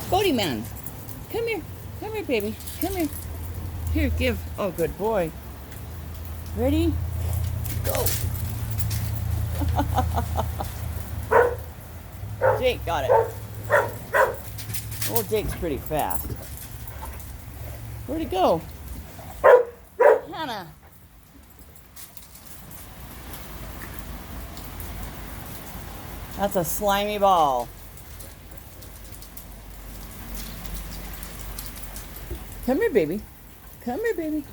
Bodie man. Come here. Come here, baby. Come here. Here, give. Oh, good boy. Ready? Go. Jake got it. Old Jake's pretty fast. Where'd he go? Hannah. That's a slimy ball. Come here, baby. Come here, baby.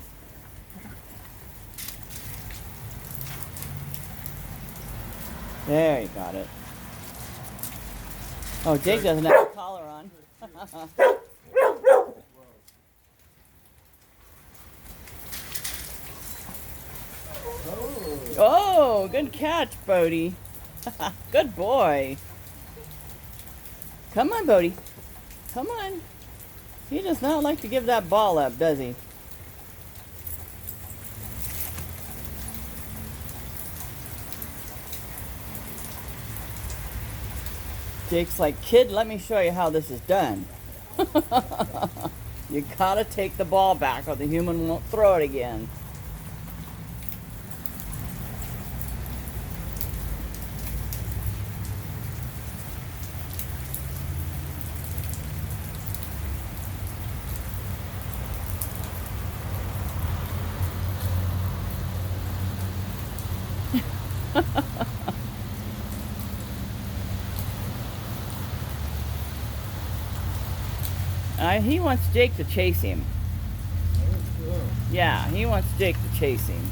There, you got it. Oh, Jake doesn't have a collar on. Oh, good catch, Bodie. Good boy. Come on, Bodie. Come on. He does not like to give that ball up, does he? Jake's like, kid, let me show you how this is done. You gotta take the ball back or the human won't throw it again. He wants Jake to chase him. Yeah, he wants Jake to chase him.